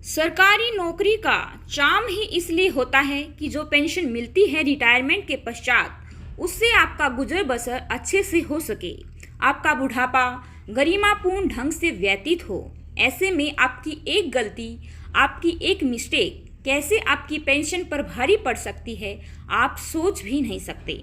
सरकारी नौकरी का चार्म ही इसलिए होता है कि जो पेंशन मिलती है रिटायरमेंट के पश्चात उससे आपका गुजर बसर अच्छे से हो सके, आपका बुढ़ापा गरिमापूर्ण ढंग से व्यतीत हो। ऐसे में आपकी एक गलती, आपकी एक मिस्टेक कैसे आपकी पेंशन पर भारी पड़ सकती है, आप सोच भी नहीं सकते।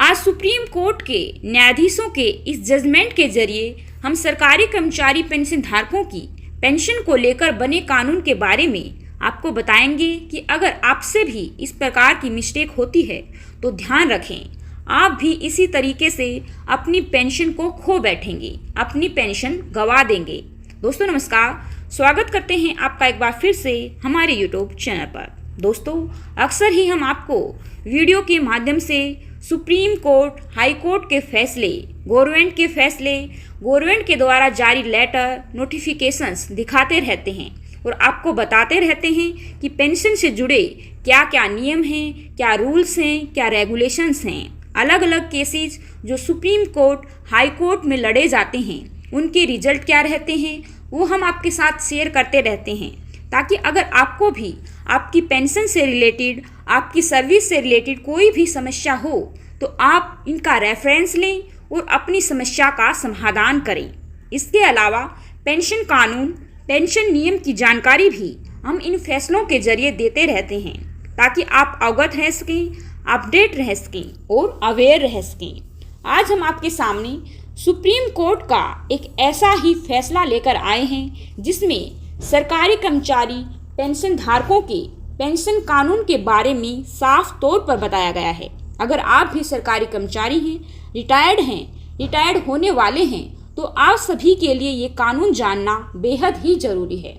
आज सुप्रीम कोर्ट के न्यायाधीशों के इस जजमेंट के जरिए हम सरकारी कर्मचारी पेंशन धारकों की पेंशन को लेकर बने कानून के बारे में आपको बताएंगे कि अगर आपसे भी इस प्रकार की मिस्टेक होती है तो ध्यान रखें, आप भी इसी तरीके से अपनी पेंशन को खो बैठेंगे, अपनी पेंशन गंवा देंगे। दोस्तों नमस्कार, स्वागत करते हैं आपका एक बार फिर से हमारे यूट्यूब चैनल पर। दोस्तों अक्सर ही हम आपको वीडियो के माध्यम से सुप्रीम कोर्ट, हाई कोर्ट के फैसले, गवर्नमेंट के फैसले, गवर्नमेंट के द्वारा जारी लेटर, नोटिफिकेशंस दिखाते रहते हैं और आपको बताते रहते हैं कि पेंशन से जुड़े क्या क्या नियम हैं, क्या रूल्स हैं, क्या रेगुलेशंस हैं। अलग अलग केसेस जो सुप्रीम कोर्ट, हाई कोर्ट में लड़े जाते हैं, उनके रिजल्ट क्या रहते हैं, वो हम आपके साथ शेयर करते रहते हैं, ताकि अगर आपको भी आपकी पेंशन से रिलेटेड, आपकी सर्विस से रिलेटेड कोई भी समस्या हो तो आप इनका रेफरेंस लें और अपनी समस्या का समाधान करें। इसके अलावा पेंशन कानून, पेंशन नियम की जानकारी भी हम इन फैसलों के जरिए देते रहते हैं, ताकि आप अवगत रह सकें, अपडेट रह सकें और अवेयर रह सकें। आज हम आपके सामने सुप्रीम कोर्ट का एक ऐसा ही फैसला लेकर आए हैं जिसमें सरकारी कर्मचारी पेंशन धारकों के पेंशन कानून के बारे में साफ तौर पर बताया गया है। अगर आप भी सरकारी कर्मचारी हैं, रिटायर्ड होने वाले हैं, तो आप सभी के लिए ये कानून जानना बेहद ही ज़रूरी है,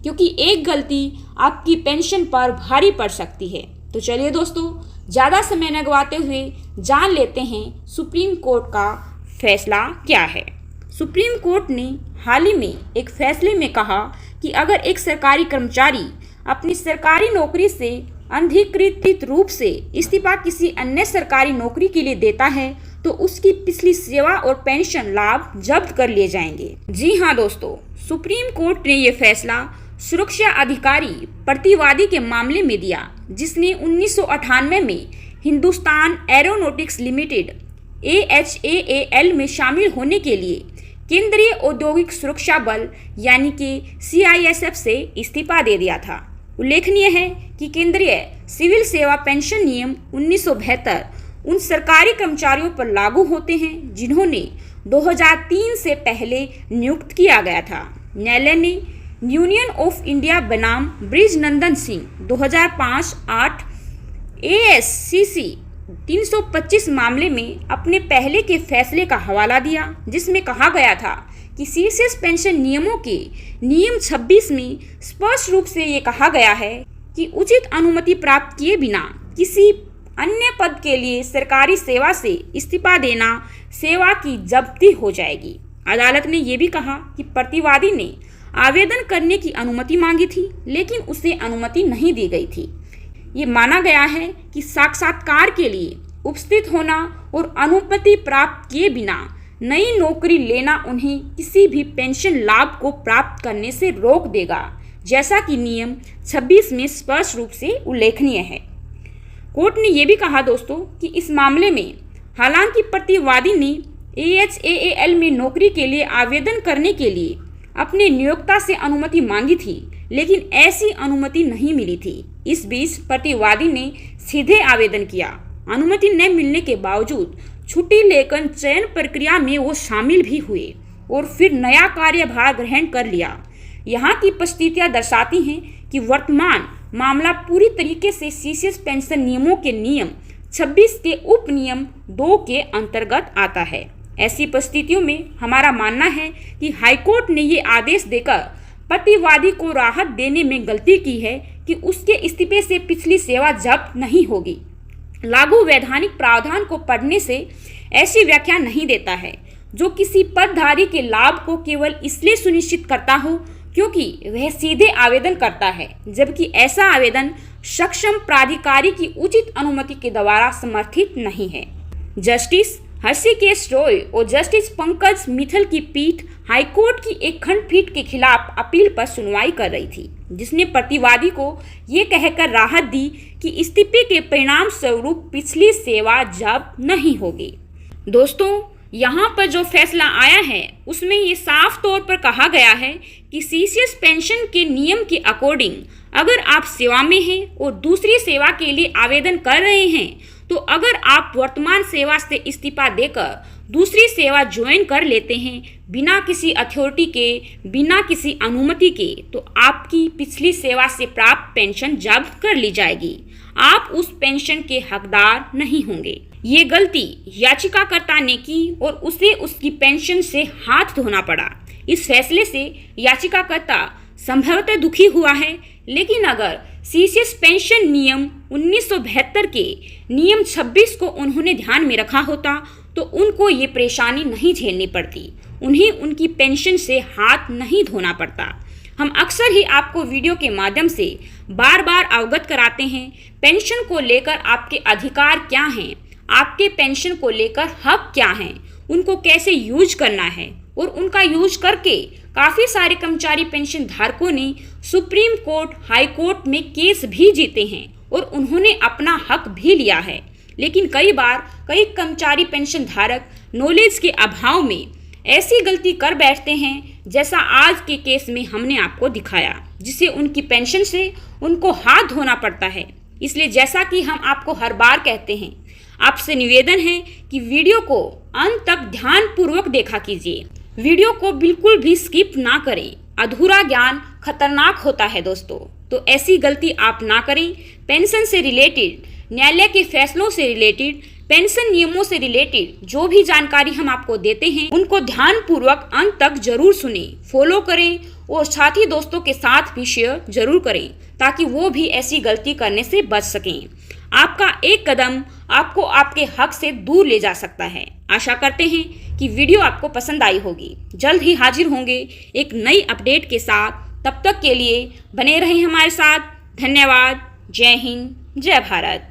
क्योंकि एक गलती आपकी पेंशन पर भारी पड़ सकती है। तो चलिए दोस्तों, ज़्यादा समय न गवाते हुए जान लेते हैं सुप्रीम कोर्ट का फैसला क्या है। सुप्रीम कोर्ट ने हाल ही में एक फैसले में कहा कि अगर एक सरकारी कर्मचारी अपनी सरकारी नौकरी से अनधिकृत रूप से इस्तीफा किसी अन्य सरकारी नौकरी के लिए देता है तो उसकी पिछली सेवा और पेंशन लाभ जब्त कर लिए जाएंगे। जी हाँ दोस्तों, सुप्रीम कोर्ट ने ये फैसला सुरक्षा अधिकारी प्रतिवादी के मामले में दिया, जिसने 1998 में हिंदुस्तान एरोनॉटिक्स लिमिटेड AHAAL में शामिल होने के लिए केंद्रीय औद्योगिक सुरक्षा बल यानी कि CISF से इस्तीफा दे दिया था। उल्लेखनीय है कि केंद्रीय सिविल सेवा पेंशन नियम 1972 उन सरकारी कर्मचारियों पर लागू होते हैं जिन्होंने 2003 से पहले नियुक्त किया गया था। न्यायालय ने यूनियन ऑफ इंडिया बनाम ब्रिज नंदन सिंह 2005-8 ASCC 325 मामले में अपने पहले के फैसले का हवाला दिया, जिसमें कहा गया था कि सीसीएस पेंशन नियमों के नियम 26 में स्पष्ट रूप से ये कहा गया है कि उचित अनुमति प्राप्त किए बिना किसी अन्य पद के लिए सरकारी सेवा से इस्तीफा देना सेवा की जब्ती हो जाएगी। अदालत ने यह भी कहा कि प्रतिवादी ने आवेदन करने की अनुमति मांगी थी, लेकिन उसे अनुमति नहीं दी गई थी। ये माना गया है कि साक्षात्कार के लिए उपस्थित होना और अनुमति प्राप्त किए बिना नई नौकरी लेना उन्हें किसी भी पेंशन लाभ को प्राप्त करने से रोक देगा, जैसा कि नियम 26 में स्पष्ट रूप से उल्लेखनीय है। कोर्ट ने यह भी कहा दोस्तों कि इस मामले में हालांकि प्रतिवादी ने AHAAL में नौकरी के लिए आवेदन करने के लिए अपने नियोक्ता से अनुमति मांगी थी, लेकिन ऐसी अनुमति नहीं मिली थी। इस बीच प्रतिवादी ने सीधे आवेदन किया। अनुमति न मिलने के बावजूद छुट्टी लेकर चयन प्रक्रिया में वो शामिल भी हुए और फिर नया कार्यभार ग्रहण कर लिया। यहाँ की परिस्थितियाँ दर्शाती हैं कि वर्तमान मामला पूरी तरीके से सीसीएस पेंशन नियमों के नियम 26 के उप नियम 2 के अंतर्गत आता है। ऐसी परिस्थितियों में हमारा मानना है कि हाईकोर्ट ने ये आदेश देकर प्रतिवादी को राहत देने में गलती की है कि उसके इस्तीफे से पिछली सेवा जब्त नहीं होगी। लागू वैधानिक प्रावधान को पढ़ने से ऐसी व्याख्या नहीं देता है जो किसी पदधारी के लाभ को केवल इसलिए सुनिश्चित करता हो क्योंकि वह सीधे आवेदन करता है, जबकि ऐसा आवेदन सक्षम प्राधिकारी की उचित अनुमति के द्वारा समर्थित नहीं है। जस्टिस हर्षिकेश रॉय और जस्टिस पंकज मित्तल की पीठ हाईकोर्ट की एक खंडपीठ के खिलाफ अपील पर सुनवाई कर रही थी, जिसने प्रतिवादी को ये कहकर राहत दी कि इस्तीफे के परिणाम स्वरूप पिछली सेवा जब्त नहीं होगी। दोस्तों, यहाँ पर जो फैसला आया है उसमें ये साफ तौर पर कहा गया है कि सीसीएस पेंशन के नियम के अकॉर्डिंग अगर आप सेवा में हैं और दूसरी सेवा के लिए आवेदन कर रहे हैं, तो अगर आप वर्तमान सेवा से इस्तीफा देकर दूसरी सेवा ज्वाइन कर लेते हैं बिना किसी अथॉरिटी के, बिना किसी अनुमति के, तो आपकी पिछली सेवा से प्राप्त पेंशन जब्त कर ली जाएगी। आप उस पेंशन के हकदार नहीं होंगे। ये गलती याचिकाकर्ता ने की और उसे उसकी पेंशन से हाथ धोना पड़ा। इस फैसले से याचिकाकर्ता संभवतः दुखी हुआ है, लेकिन अगर सीसीएस पेंशन नियम 1972 के नियम 26 को उन्होंने ध्यान में रखा होता तो उनको ये परेशानी नहीं झेलनी पड़ती, उन्हें उनकी पेंशन से हाथ नहीं धोना पड़ता। हम अक्सर ही आपको वीडियो के माध्यम से बार बार अवगत कराते हैं पेंशन को लेकर आपके अधिकार क्या हैं, आपके पेंशन को लेकर हक क्या हैं, उनको कैसे यूज करना है, और उनका यूज करके काफ़ी सारे कर्मचारी पेंशन धारकों ने सुप्रीम कोर्ट, हाई कोर्ट में केस भी जीते हैं और उन्होंने अपना हक भी लिया है। लेकिन कई बार कई कर्मचारी पेंशन धारक नॉलेज के अभाव में ऐसी गलती कर बैठते हैं, जैसा आज के केस में हमने आपको दिखाया, जिससे उनकी पेंशन से उनको हाथ धोना पड़ता है। इसलिए जैसा कि हम आपको हर बार कहते हैं, आपसे निवेदन है कि वीडियो को अंत तक ध्यानपूर्वक देखा कीजिए, वीडियो को बिल्कुल भी स्किप ना करें। अधूरा ज्ञान खतरनाक होता है दोस्तों, तो ऐसी गलती आप ना करें। पेंशन से रिलेटेड, न्यायालय के फैसलों से रिलेटेड, पेंशन नियमों से रिलेटेड जो भी जानकारी हम आपको देते हैं उनको ध्यानपूर्वक अंत तक जरूर सुने, फॉलो करें और साथी दोस्तों के साथ भी शेयर जरूर करें, ताकि वो भी ऐसी गलती करने से बच सकें। आपका एक कदम आपको आपके हक से दूर ले जा सकता है। आशा करते हैं कि वीडियो आपको पसंद आई होगी। जल्द ही हाजिर होंगे एक नई अपडेट के साथ। तब तक के लिए बने रहें हमारे साथ। धन्यवाद। जय हिंद, जय भारत।